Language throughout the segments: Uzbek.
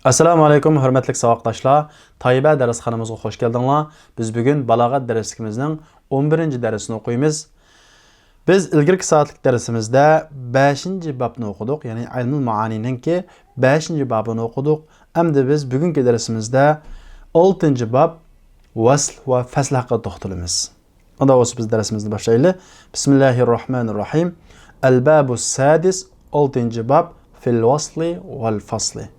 Assalomu alaykum, hurmatli saboqdoshlar. Tayyiba darsxonamizga xush keldinglar. Biz bugun balog'at darsimizning 11-darsini o'qiymiz. Biz ilgirki soatlik darsimizda 5-bobni o'qidik, ya'ni ilmul ma'anininki 5-bobini o'qidik. Endi biz bugungi darsimizda 6-bob vasl va fasl haqida to'xtalamiz. Unda o'zi biz darsimizni boshlaylik. Bismillahirrohmanirrohim. Al-babus sadis 6-bob fil wasli val fasli.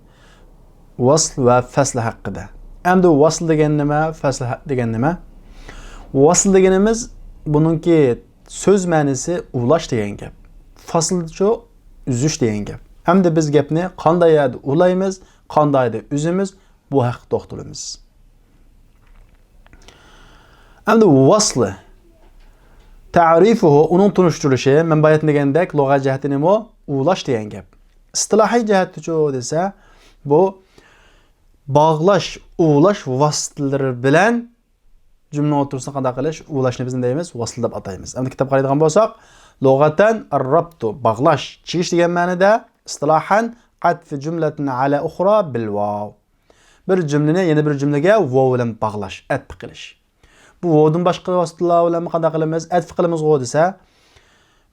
Vasl va fasl haqida. Endi vasl degan nima, fasl degan nima? Vasl deganimiz buningki so'z ma'nosi ulash degan gap. Fasl-chu uzish degan gap. Endi biz gapni qanday ulaymiz, qanday uzimiz bu haqida to'xtalamiz. Endi vasl ta'rifuhu uning tunushtirishi manbayat degandek lug'at jihatdan nima? Ulash degan gap. Istilohiy jihatdan-chu desa bu bağlash, ulash vositalari bilan jumla o'rtasini qanday qilish, ulashni biz deymiz, vasl deb ataymiz. Endi kitob qaraydigan bo'lsak, lug'atan ar-rabtu, bag'lash, chiqish degan ma'noda, istilohan atf jumlatin ala ukhra bil vav. Bir jumlani yana bir jumlaga vav bilan bag'lash, atf qilish. Bu vavdan boshqa vositalar bilan qanday qilamiz? Atf qilamiz desa,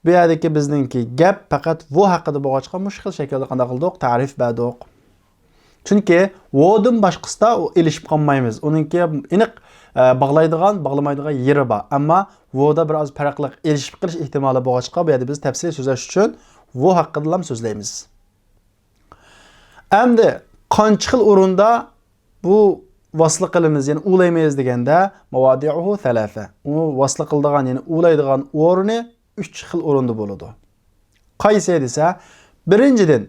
bu yerdagi bizningki gap faqat bu haqida bo'lg'achqa mushkil shaklda qanday qildik? Ta'rif berdik. Chunki vavdan boshqasida ilishib qolmaymiz. Uningki aniq bağlaydigan, bağlamaydigan yeri bor. Ammo vavda biroz farqli ilishib qilish ehtimoli bo'lg'achqa bu yerda biz tafsil so'zlash uchun vav haqida ham so'zlaymiz. Endi qancha xil o'rinda bu vasl qilamiz, ya'ni ulaymiz deganda mavadi'uhu thalatha. U vasl qiladigan, ya'ni ulaydigan o'rni 3 xil o'rinda bo'ladi. Qaysi desa, birinchidan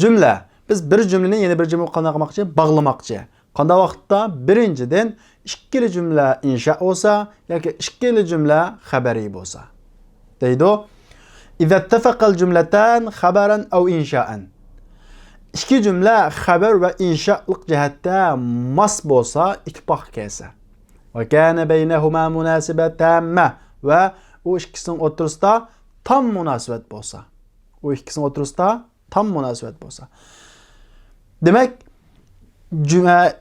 jumla. Biz bir cümleni yeni bir cümle qanday qilmoqchi, bog'lamoqchi. Qanday vaqtda birinchidan ikkili jumla insha bo'lsa yoki ikkili jumla xabariy bo'lsa. Deydi. İza ittafaqal jumlatan xabaran aw insha'an. İki cümle xabar va insha'lik jihatda mos bo'lsa, ittifoq kelsa. Va kana baynahuma munasibat tamma va u ikkisining o'rtasida tam munosabat bo'lsa. U ikkisining o'rtasida tam munosabat bo'lsa. Demek cümle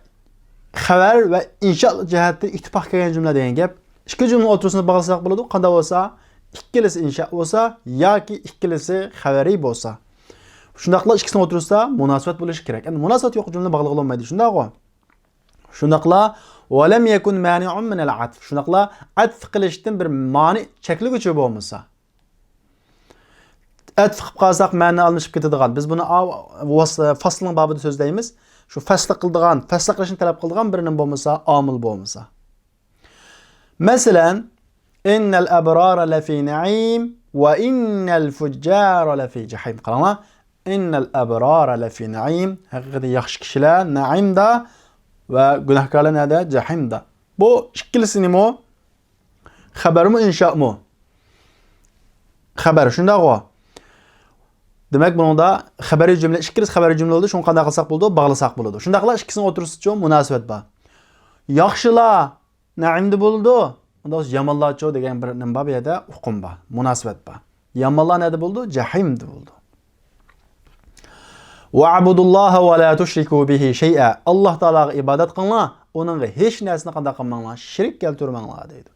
xabar ve inşaat cihati ittifaq kelgan cümle degan gap. İki cümle o'rtasini bog'lasak bo'ladi. Qanday bo'lsa, ikkilisi insha bo'lsa yoki ikkilisi xabariy bo'lsa. Shundaqla ikkisining o'rtasida munosabat bo'lishi kerak. Endi munosabat yo'q jumla bog'lab olmaydi. Shundaqmi? Shundaqla va lam yakun mani'un min al-'atf. Shundaqla atf qilishdan bir mani chekliguchi bo'lmasa. Atf qilib qolsak ma'no almashib ketadigan. Biz buni faslning babida so'zlaymiz. Shu fasl qiladigan, fasl qilishni talab qiladigan birinin bo'lmasa, omil bo'lmasa. Masalan, innal abrara lafi na'im va innal fujjara lafi jahim. Qaranglar. Innal abrara lafi na'im. Haqiqatan yaxshi kishilar na'imda va gunohkorlar nada? Jahimda. Bu ikkilisi nima? Xabarmi, insha'mi? Xabar shundaqmi? Demek bunda xabariy cümle, ikkisi xabariy cümle oldu. Şunu qanday qilsak bo'ladi, bog'lasak bo'ladi. Shundaqla ikkisining o'rtasida uchun munosabat bor. Yaxshilar na'imda bo'ldi. Unda yomonlarcho degan bir nima bor, bu yerda hukm bor, munosabat bor. Yomonlar nada bo'ldi? Jahimda bo'ldi. Wa'budulloha va la tushriku bihi shay'a. Alloh taolaga ibodat qilinglar, uningga hech narsani qanday qilmanglar, shirk keltirmanglar deydi.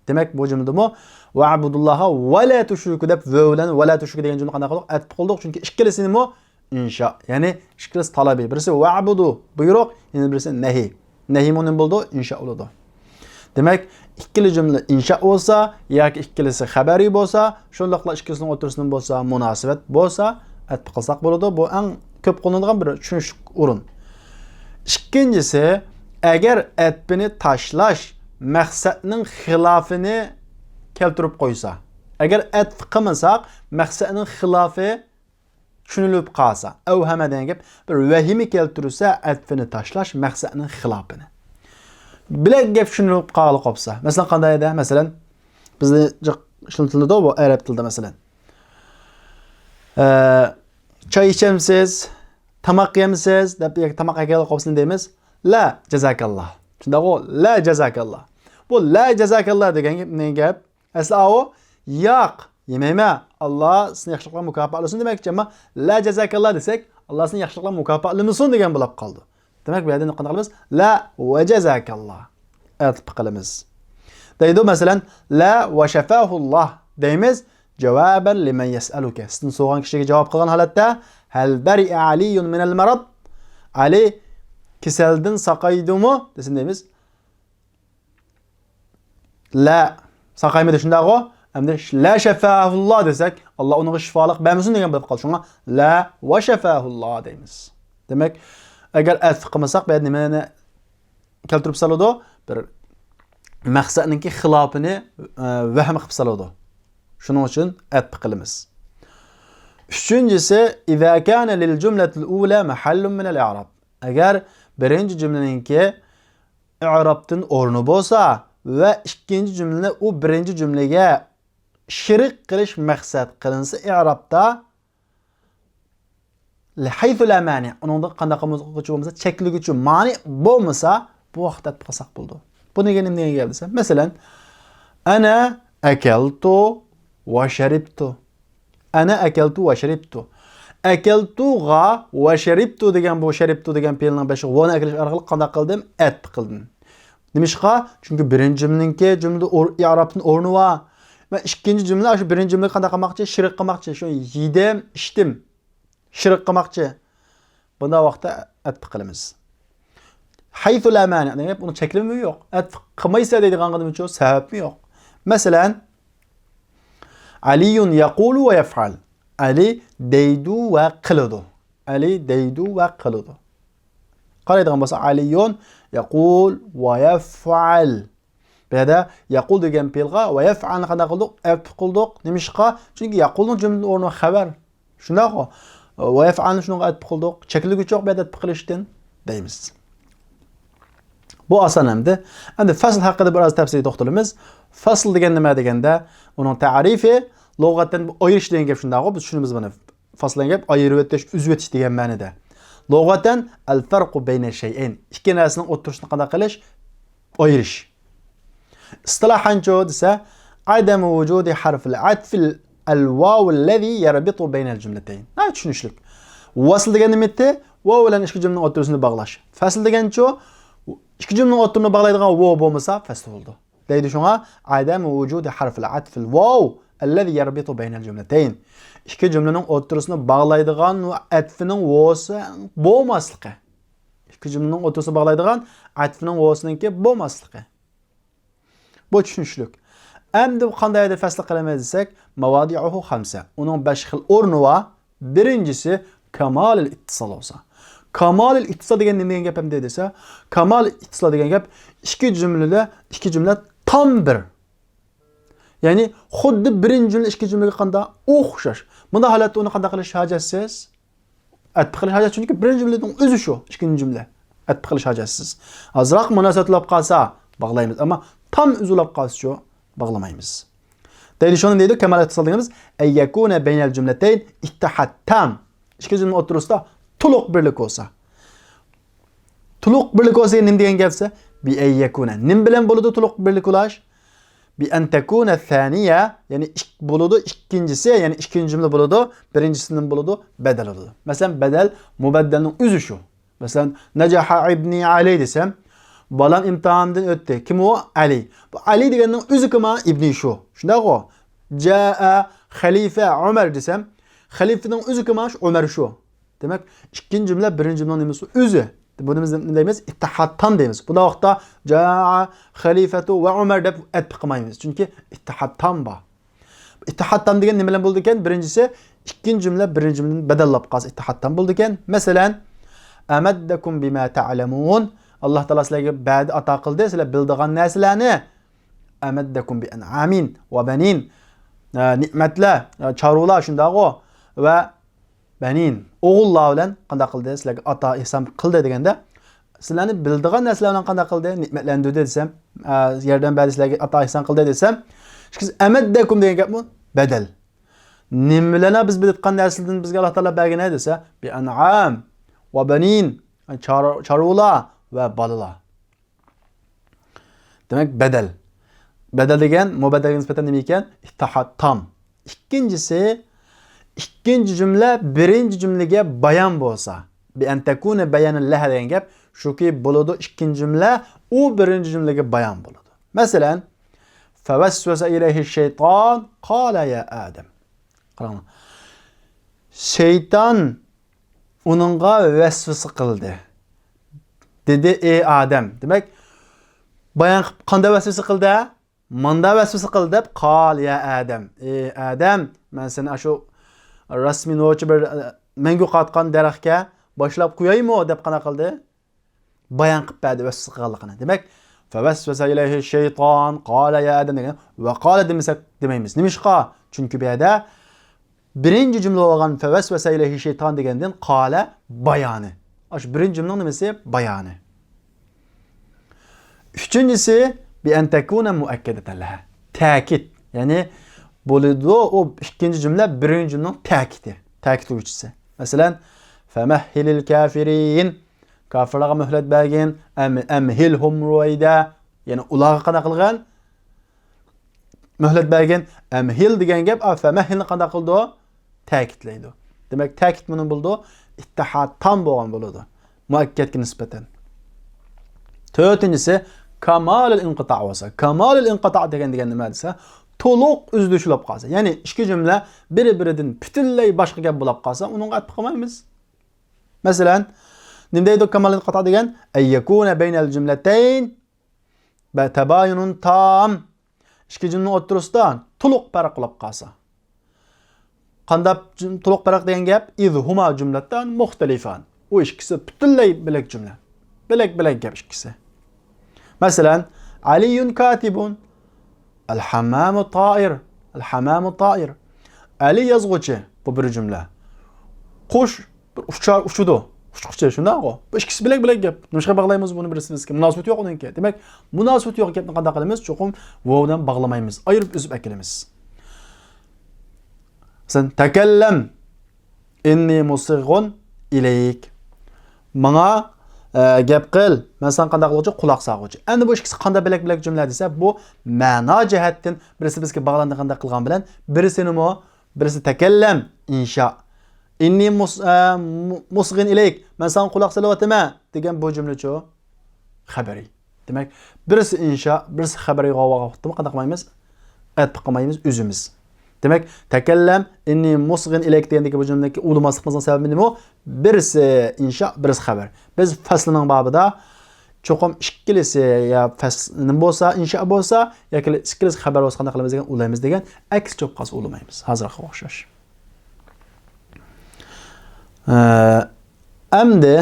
Demek bu cümlede wa'budullaha va la tushriku deb vavlan va la tushriku degan jumla qanday qildik? Atf qildik, chunki ikkilisi nima? Insha. Ya'ni ikkilisi talabi. Birisi wa'budu buyruq, yana birisi nahi. Nahi nima bo'ldi? Insha bo'ldi. Demek ikkili jumla insha bo'lsa yoki ikkilisi xabariy bo'lsa, shundaqla ikkilisining o'rtasida bo'lsa, munosabat bo'lsa, atf qilsak bo'ladi. Bu eng ko'p qo'llanadigan bir tushunish o'rin. Ikkinchisi, agar atfini tashlash maqsadning xilofini keltirib qo'ysa, agar atf qilmasak maqsadning xilofi tushunilib qolsa, avhama degan gap bir vahimi keltirsa, atfini tashlash maqsadning xilofini. Bilak gap tushunilib qolsa, masalan qanday edi? Masalan, bizda ishlantiladi bu arab tilida masalan. Choy ichamsiz, tamoq yemsiz deb tamoq agal qolsin deymiz. La jazakalloh. Shundaqo la jazakalloh. Bu la jazakalloh degan gap asli o yo'q, yemayman. Alloh sizni yaxshiliklar mukofot olsin demakchi, ammo la jazakalloh desak, Allah seni yaxshiliklar mukofotlasin degan bo'lib qoldi. Demak, bu yerda nima qilamiz? La va jazakalloh. Atf qilamiz. Deydi masalan, la va shafahulloh deymiz. Javoban liman yas'aluka. Sizning so'ragan kishiga javob qilgan holatda hal bari'a aliyun min al-marad? Ali kasaldan saqaydimi desin deymiz. La saqaymadi shundaqo. Hamda la shafahulloh desak, Alloh unga shifolik bermasin degan bo'lib qoldi. Shunga la va shafahulloh deymiz. Demak, agar atf qilmasak, bu nimani keltirib soladi? Bir maqsadningki xilofini vahm qilib soladi. Shuning uchun atf qilamiz. Üçüncüsü, iza kana lil jumlatil ula mahallun min al-i'rab. Agar birinci jumlaningki i'rabdan o'rni bo'lsa va ikkinchi jumlani u birinchi jumlaga shirik qilish maqsad qilinsa i'rabda li haythu la mani, uningda qanday qilmoqchi bo'lmasa, chekligüchi mani bo'lmasa, bu vaqtda atf qilsak bo'ldi. Bu nega gap desa, masalan, ana akaltu va sharibtu. Ana akaltu va sharibtu. Akaltuga va sharibtu degan bu sharibtu degan fe'lning bashi va'ni akilish orqali qanday qildim? Atf qildim. Nimishqa? Chunki birinchi jumlaningki jumlada i'robning o'rni va ikkinchi jumla shu birinchi jumlaga qanday qilmoqchi? Shirik qilmoqchi. Shu yedim, ichdim. Shirik qilmoqchi. Bunda vaqtda atf qilamiz. Haythu la mani, demak uni cheklimi yo'q. Atf qilmaysa deydiganligim uchun sababmi yo'q. Masalan, Aliyun yaqulu va yaf'al. Ali deydu va qiladi. Ali deydu va qiladi. Qaraydigan bo'lsa, Aliyun yaqul va yaf'al. Bu yerda yaqul degan fe'lga va yaf'alni qanday qildik? Atf qildik. Nimishqa? Chunki yaqulning jumlaning o'rni xabar. Shundaqo. Va yaf'alni shunga atf qildik. Chekilguchi yo'q bu yerda atf qilishdan deymiz. Bu oson hamda. Endi fasl haqida biroz tafsiliy to'xtalamiz. Fasl degan nima deganda, uning ta'rifi lug'atdan ayirish degan gap shundaqo, biz tushunamiz buni. Fasl degan gap ayirib o'tish, uzib o'tish degan ma'noda. Lug'atan al-farqu bayna shay'ain. Ikki narsaning o'tirishini qanday qilish? Ayirish. Istilohancho desa, adam vujudi harf al-atf al-waw alladhi yarbitu bayna al-jumlatayn. Ha, tushunishlik. Wasl degan nima edi? Waw bilan ikki jumlaning o'tirisini bog'lash. Fasl degancho ikki jumlaning o'tirini bog'laydigan waw bo'lmasa, fasl bo'ldi. Deydi shunga adam vujudi harf al-atf al-waw alladhi yarbitu bayna al-jumlatayn. İki cümlenin o'tirisini bog'laydigan va atfining va'si bo'lmasligi. İki cümlenin o'tirisini bog'laydigan atfining va'siniki bo'lmasligi. Bu tushunishlik. Endi qanday deb fasl qilamiz desak, mavadi'uhu 5. Uning 5 xil o'rni va birinchisi kamal al-ittisal bo'lsa. Kamal al-ittisal degan nima degan gap ham desa, kamal al-ittisal degan gap ikki jumla tam bir. Yani xuddi birinchi jumla ikki jumlaga qanday o'xshash. Bunda holatda uni qanday qilish hojatsiz? Atf qilish hojatsiz, chunki birinchi jumlaning o'zi shu, ikkinchi jumla. Atf qilish hojatsiz. Azroq munosabatlab qolsa bog'laymiz, ammo tam uzulab qolsa shu bog'lamaymiz. Deydi shuni deydi, kamal ittisal deganimiz ay yakuna baynal jumlatayn ittihad tam. Ikki jumla o'tirisida to'liq birlik bo'lsa. To'liq birlik bo'lsa nima degan gapsa? Bi ay yakuna. Nim bilan bo'ladi to'liq birlik bo'lash? Bi an takuna thaniya, yani buludu ikincisi, yani ikinci cümle buludu, birincisinin buludu bedel buludu. Mesela bedel mubeddelinin özü şu. Mesela necaha ibni Ali desem, balam imtihandan öttü. Kim o? Ali. Bu Ali degenin özü kima ibni şu. Şunda o. Caa halife Ömer desem, halifenin özü kima Ömer şu. Demek ikinci cümle birinci cümlenin nemesi özü. Bunu ne deyimiz? İttihattan deyimiz. Bu da vaqtda Caa halifetu ve Ömer deb atf qilmaymiz. Çünkü ittihattan ba. İttihattan degan nima bilan bo'ldi ekan? Birincisi ikkinchi jumla birinchi jumladan badallab qolsa ittihattan bo'ldi ekan. Masalan, amaddakum bima ta'lamun. Alloh taolo sizlarga ba'di ato qildi, sizlar bildigan narsalarni amaddakum bi an'amin va banin. Ne'matlar, chorvalar shundaqo va banin. O'g'illar bilan qanday qildi? Sizlarga ato ihson qildi deganda, sizlarni bildigan narsalar bilan qanday qildi? Ne'matlantirdi desam, yerdan ba'di sizlarga ato ihson qildi desam, siz amaddakum degan gapmi? Badal. Nimalarni biz biladigan narsalardan bizga Alloh taolo bergan desa, bi an'am va banin, chorvalar va bolalar. Demak, badal. Badal degan mubaddalga nisbatan nima ekan? Ittihad tam. Ikkinchisi ikkinchi jumla birinchi jumlaga bayon bo'lsa, bi an takuna bayanan laha degan gap shuki bo'ladi, ikkinchi jumla u birinchi jumlaga bayon bo'ladi. Masalan, fawaswasa ilayhi shayton qala ya Adam. Qarang. Shayton uningga vasvasa qildi. Dedi ey Adam. Demak, bayon qanday vasvasa qildi? Manda vasvasa qildi deb qal ya Adam. Ey Adam, men seni shu rasmiy nochi bir mangu qatgan daraxtga boshlab qo'yaymi deb qana qildi? Bayon qilib berdi vasvasa qilganligini. Demak, fawaswasa ilayhi shayton qala ya Adam degan va qala demasak demaymiz. Nimishqa? Chunki bu yerda birinchi jumla bo'lgan fawaswasa ilayhi shayton degandan qala bayoni. Shu birinchi jumlaning nimasi? Bayoni. Üçüncüsü bi an takuna muakkadatan laha. Ta'kid. Ya'ni bo'ladi o ikinci cümle birinci cümlenin ta'kidi. Ta'kid uyucusu. Masalan, famahhilil kafirin. Kafirlarga mühlet bergin. Amhilhum ruayda. Yani ularga qanday qilgan? Mühlet bergin. Amhil degan gap famahhilni qanday qildi? Ta'kidlaydi. Demak, ta'kid buni bo'ldi. İttihad tam bo'lgan bo'ladi. Muakkadga nisbatan. To'rtinchisi kamalul inqita' bo'lsa. Kamalul inqita' degan nima desa, to'liq uzilishib qolsa. Ya'ni ikki jumla bir-biridan butunlay boshqa gap bo'lib qolsa, uning atib qilmaymiz. Masalan, nima deydi kamalul inqita' degan? Ay yakuna baynal jumlatayn ba tabayunun tam. Ikki jumla o'rtasidan to'liq farq qilib qolsa. Qanday to'liq farq degan gap? Izhuma jumlatan muxtalifan. U ikkisi butunlay bilak jumla. Bilak gap ikkisi. Masalan, Aliyun katibun. Al-hammamu ta'ir. Al-hammamu ta'ir. Ali yozuvchi bu bir jumla. Qush bir uçudu. Uçquchi shunday o. Bu ikkisi bilak gap. Nimashqa bog'laymiz buni birisiga? Munosabat yo'q uningga. Demak, munosabat yo'q gapni qanday qilamiz? Cho'qim vovdan bog'lamaymiz. Ayirib uzib kelamiz. Sen takallam inni musighun ilayk. Menga gap qil, men sen qanday qiluvchi? Quloq sog'uvchi. Endi bu ikkisi qanday bilak jumla desa, bu ma'no jihatdan birisi bizga bog'langanday qilgan bilan, birisi nima? Birisi takallam, insha. Inni musghin ilayk. Men sen quloq solyapman degan bu jumlachi xabari. Demak, birisi insha, birisi xabari qilib qanday qilmaymiz? Aytib qilmaymiz o'zimiz. Demek, takallam inni musghin ilayk degandagi bu jumladagi ulamasligimizning sababi nima? Birisi insha, birisi xabar. Biz faslining babida cho'qim ikkilisi ya fasl bo'lsa, insha bo'lsa, yoki ikkilisi xabar bo'lsa qanday qilamiz degan ulaymiz degan aks cho'qqasi ulamaymiz. Hozirga o'xshash. Endi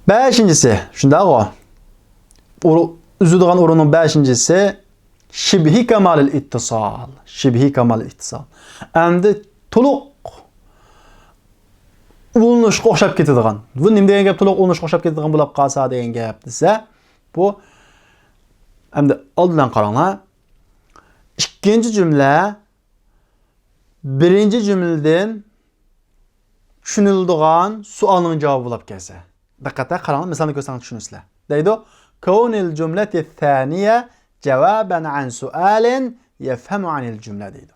5-inchisi, shunday-ku. Uzilgan o'rinning 5-inchisi şibhi kamalil ittisal. Şibhi kamalil ittisal. Endi to'liq ulanishga o'xshab ketadigan. Bu nima degan gap? To'liq ulanishga o'xshab ketadigan bo'lib qolsa degan gap desa, bu endi oldindan qaranglar. Ikkinchi jumla birinchi jumladan tushuniladigan savolning javobi bo'lib kelsa. Diqqatga qaranglar, misolni ko'rsangiz tushunasizlar. Deydi: "Kawnil jumlati thaniya cevaben an sualen yefhemu anil cümle" deydi.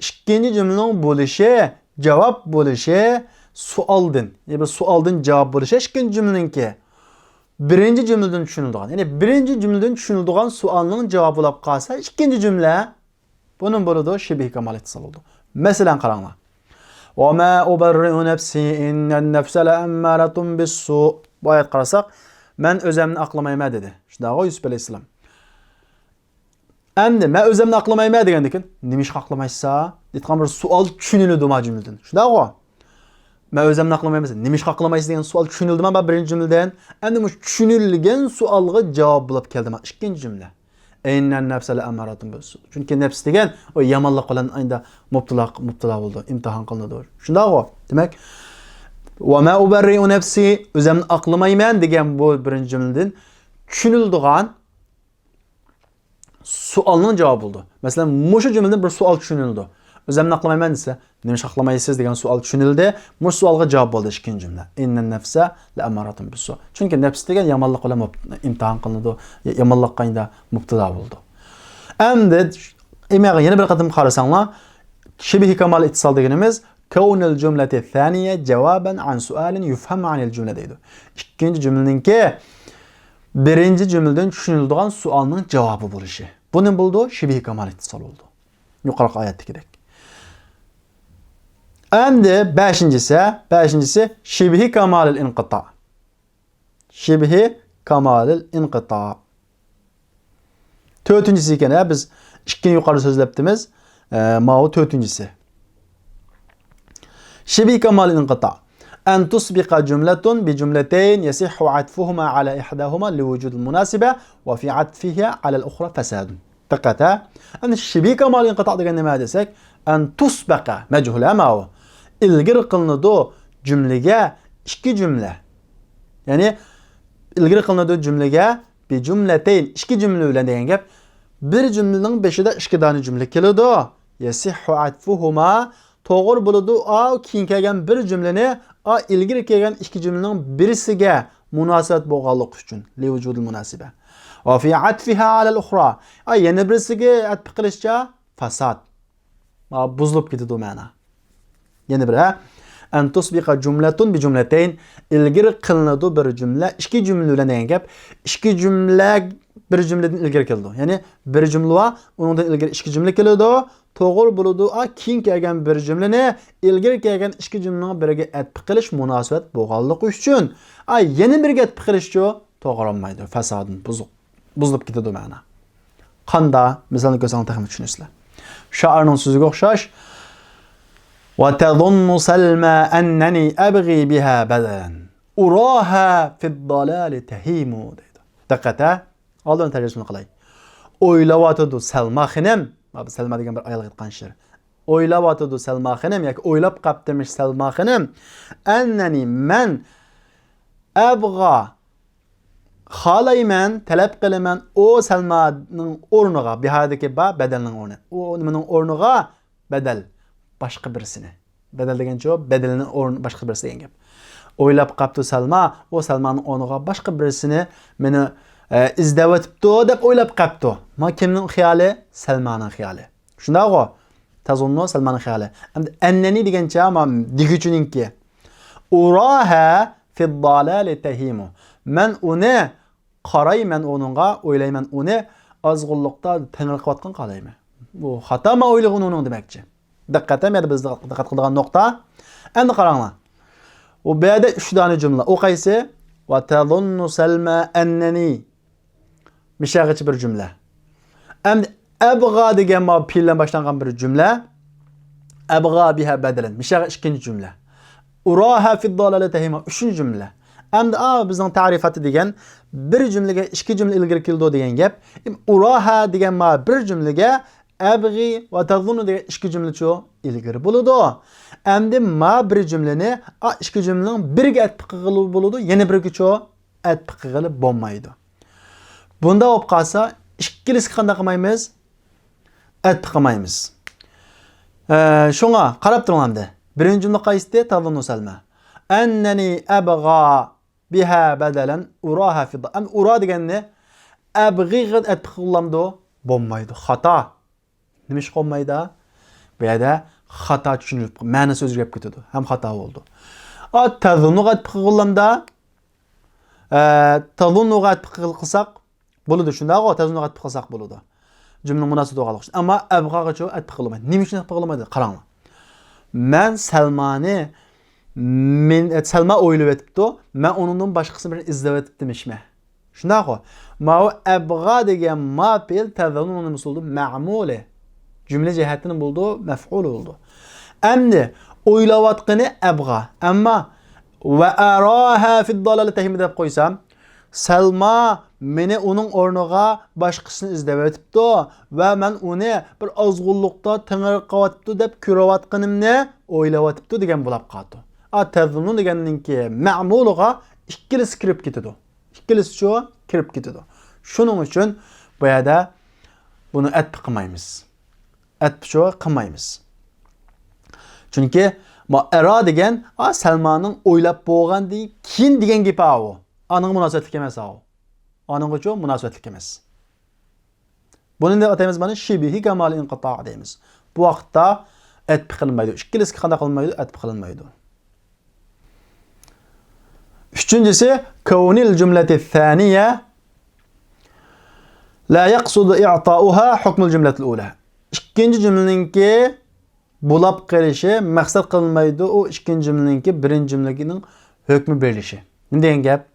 İkinci cümlenin bo'lishi, cevap bo'lishi sualdan. Yani sualdan cevap bo'lishi ikinci cümleninki. Birinci cümleden tushuniladigan. Yani birinci cümleden tushuniladigan sualning javobi bo'lib qolsa, ikinci cümle bunun bo'ladi shibih kamal ittisal bo'ldi. Masalan qaranglar. "Wa ma ubarri'u nafsi innan nafsa la'ammaratun bis-su." Bu oyat qarasak, men o'zimni aqlamayman dedi. Shunday Yusuf alayhisalom. Endi men o'zimni aqlamayman degandan nima ish aqlamaysa, deyotgan bir savol tushuniladi bu jumladan. Shunday-ku. Men o'zimni aqlamayman, nima ish aqlamaysiz degan savol tushunildi men birinchi jumladan. Endi bu tushunilgan savolga javob bo'lib keldi men ikkinchi jumla. Innan nafsa la'amaratun bis-su. Chunki nafs degan o yomonlik bilan endi mubtala bo'ldi, imtihon qilindi. Shunday-ku. Demak, "Wa ma ubarri'u nafsi" o'zimni aqlamayman degan bu birinchi jumladan tushunildigan sualning javobi bo'ldi. Masalan, mushu jumladan bir savol tushunildi. O'zimni aqlamayman desa, nima aqlamaysiz degan savol tushunildi. Mush savolga javob bo'ldi ikkinchi jumla. Innan nafsa la'amaratun bis-su. Chunki nafs degan yomonlik bilan imtihon qilinadi, yomonlikqa endi mubtalo bo'ldi. Endi Emeğe yeni bir qatim qarasanlar, şibih kamal ittisal deganimiz kawnul jumlati thaniye cevaben an sualin yufham anil cümle deydi. İkinci cümleninki birinci cümleden tushuniladigan sualning javobi bo'lishi. Buni bo'ldi shibih kamal ittisal oldu. Yuqoriqi oyatdagidek. Endi beşincisi şibhi kamalil inqita. Şibhi kamalil inqita. Dördüncüsü ekan, biz ikkini yuqori so'zlabdimiz. Ma'u dördüncüsü. Şibhi kamalil inqita. أن تسبق جملة بجملتين يصح عطفهما على إحداهما لوجود المناسبة وفي عطفها على الأخرى فساد. دقت أن الشبيه كمال انقطاع دقنا ما دسك أن تسبق مجهول ما هو ilgiri qılınadı cümlege iki cümle. Yani ilgiri qılınadı cümlege bir cümleteyn iki cümle bilen degan gap. Bir cümlenin beşide iki tane cümle keladi. Yasihhu atfuhuma to'g'ri bo'ladi. A keyin kelgan bir cümleni a ilgiri kelgan iki cümlenin birisiga munosabat bo'lganligi uchun li vujudil munasiba. Va fi atfiha ala al-ukhra. Yana birisiga atf qilishcha fasad. Buzilib ketadi ma'na. Yeni bir en tusbiqa cümletun bi cümleteyn ilgiri qılınadı bir cümle iki cümle bilen degan gap. İki cümle bir cümleden ilgiri keldi. Yani bir cümle var, onundan ilgiri iki cümle keldi. To'g'ri bo'ladi. Keyin kelgan bir cümleni ilgiri kelgan iki cümlening biriga atf qilish munosabat bo'lganligi uchun yana biriga atf qilishchi to'g'ri olmaydi. Fasodun buzilib ketadi ma'na. Qanda misolni ko'rsang taxmin tushunasizlar. Shoirning so'ziga o'xshash وتظن سلمى أنني أبغي بها بدلا أراها في الضلال تهيم deydi. Diqqata, oldin tarjimani qilay. O'ylayotdi Salma xonim, Salma degan bir ayol aytgan she'r. O'ylayotdi Salma xonim yoki o'ylab qaptimish Salma xonim, annani man abg'a xohlayman, talab qilaman o Salmaning o'rniga, bihadagi badalning o'rni. O nimaning o'rniga badal başqa birisini. Bedel degan javob bedelini o'rni başqa birisi degan gap. O'ylab qapti Salma, o Salmaning o'rniga başqa birisini meni izlab o'tibdi deb o'ylab qapti. Ma kimning xiyoli? Salmaning xiyoli. Shundaqo? Tazunnu Salmaning xiyoli. Endi annani degancha ma diguchininki. Uraha fi dalal tahimu. Men uni qarayman onunga, o'ylayman uni azg'unlikda tengriqayotgan qalayman. Bu xato ma o'ylig'in uning demakchi. Diqqatim ya da biz diqqat qiladigan nokta. Endi qaranglar. O bu yerda 3 tane cümle. O qaysi? Va tazunnu Salma annani. Mishag'ichi bir cümle. Endi abg'a degan ma pildan boshlangan bir cümle. Abg'a biha badalan. Mishag'i ikkinchi cümle. Uraha fi dalalati hima üçüncü cümle. Endi bizning ta'rifati degan bir cümlege iki cümle ilgari keldi degan gap. Uraha degan ma bir cümlege abg'i va tazunnu degan ikki cümle cho ilgari bo'ladi. Endi ma bir cümleni ikki cümlening biriga atf qilib bo'ladi, yana biriga cho atf qilib bo'lmaydi. Bunda bo'lib qolsa, ikkilisi qanday qilmaymiz? Atf qilmaymiz. Shunga qarab turinglar. Birinchi jumla qaysi? Tazunnu Salma. Annani abgha biha badalan uraha fi am ura deganni abg'i atf qilamdi bo'lmaydi. Xato. Nima ish qolmaydi? Bu yerda xato tushunib, ma'nosi o'zgarib ketadi. Ham xato bo'ldi. Tazunnuga atf qilganda tazunnuga atf qilsak bo'ladi. Shundaqo tazunnuga atf qilsak bo'ladi. Jumla munosib bo'lganligi uchun. Ammo abg'aga atf qilmaydi. Nima uchun atf qilmaydi? Qaranglar. Men Salma o'ylab etibdi. Men uningdan boshqasini bilan izlab etibdimishmi? Shundaqo. Ma abg'a degan ma fe'l tazunnuning misolida ma'muli. Cümle cihetinin bulduğu mef'ul oldu. Endi o'ylayotgani abg'a. Ammo va araha fi dalal tahim deb qo'ysam, Salma meni uning o'rniga boshqasini izlab o'tibdi va men uni bir ozg'unlikda tengirqayotibdi deb ko'rayotganimni o'ylayotibdi degan bo'lib qoldi. Tazunnu deganninki ma'muluga ikkilisi kirib ketadi. Ikkilisi shu kirib ketadi. Shuning uchun bu yerda buni atf qilmaymiz. Atf qilmaymiz. Chunki era degan Salmaning o'ylab bo'lgandan keyin degan gap o. Aning munosabatli emas o. Aning uchun munosabatli emas. Buni ne ataymiz mana shibihi kamal inqita' deymiz. Bu vaqtda atf qilinmaydi. Ikkilisi qanday qilinmaydi? Atf qilinmaydi. Üçüncüsü kaunil cümleti thaniye la yaqsudu i'ta'uha hukmul cümletil ula. İkinci cümleninki bulab qelishi maqsad qilinmaydi. O ikinci cümleninki birinci cümlenin hükmü berilishi. Nima degan gap?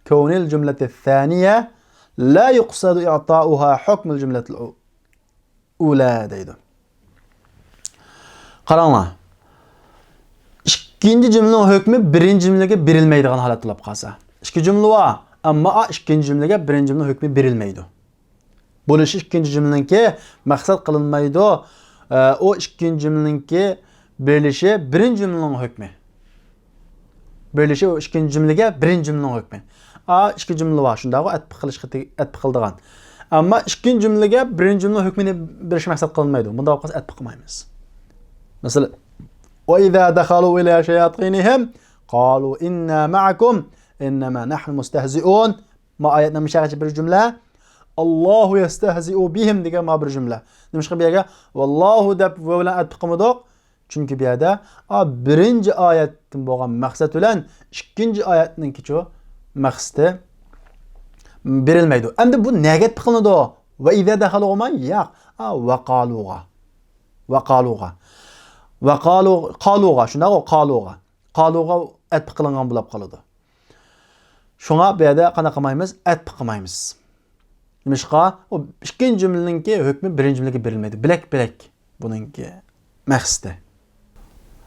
Kaunil cümleti thaniye la yuqsadu i'ta'uha hukmul cümletil ula deydi. Qaranglar. İkinci cümlenin hükmü birinci cümlege berilmeydigan holat bo'lib qolsa. İki cümle var ama ikinci cümlege birinci cümlenin hükmü berilmeydi. Bo'lishi ikinci cümleninki maqsad qilinmaydi. O ikinci cümleninki berilishi birinci cümlenin hükmü. Berilishi o ikinci cümlege birinci cümlenin hükmü. İki cümle var. Şunda atf qildigan. Ama ikinci cümlege birinci cümlenin hükmünü berishi maqsad qilinmaydi. Bunda qolsa atf qilmaymiz. Mesela وَإِذَا دَخَلُوا إِلَى شَيَاطِينِهِمْ قَالُوا إِنَّا مَعَكُمْ إِنَّمَا نَحْنُ مُسْتَهْزِئُونَ. Ma ayetine müşahede bir cümle. Allahu yestehzi'u bihim diye ma bir cümle. Demiş ki bir yere Wallahu deb ve bilen atqımıdıq. Çünkü bir yerde birinci ayetin boğan maksat olan ikinci ayetinin kiço maksatı berilmeydi. Hem de bu neye tıkılmadı o? Ve izâ dehalu ma ya ve qaluğa. Ve qaluğa. Ve qaluğa. Şunda o qaluğa. Qaluğa atf qilingan bo'lib qoladi. Şuna bu yerda qanaqa qilmaymiz? Atf qilmaymiz. Nimishqa o ikinci cümleninki hükmü birinci cümlege berilmeydi. Bilek bununki maqsadi.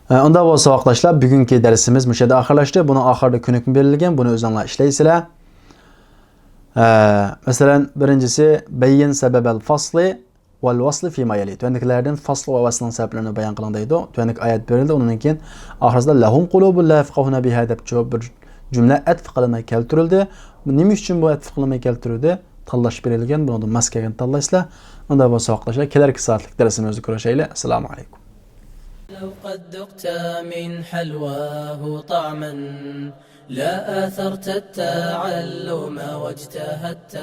Onda bo'lsa arkadaşlar bugünkü dersimiz bu yerda oxirlashdi. Bunun oxirida kun hukmi berilgan. Buni o'zingizlar ishlaysizlar. Mesela birincisi bayyin sebebel fasli vel vasli fima yali. Tüvenliklerden fasl ve vaslın sebeplerini bayan kılan deydi. Tüvenlik ayet verildi. Onun için ahirinde lahum qulubun la yefqahuna biha deb bir cümle atf qilmay keltirildi. Nima uchun bu atf qilmay keltirildi? Tanlash berilgan. Bunu maskaga tanlaysizlar. Onda bo'lsa arkadaşlar kelarki saatlik dersimizni ko'rishaylik. Assalomu alaykum. لو قد ذقت من حلواه طعما لا آثرت التعلم واجتهدت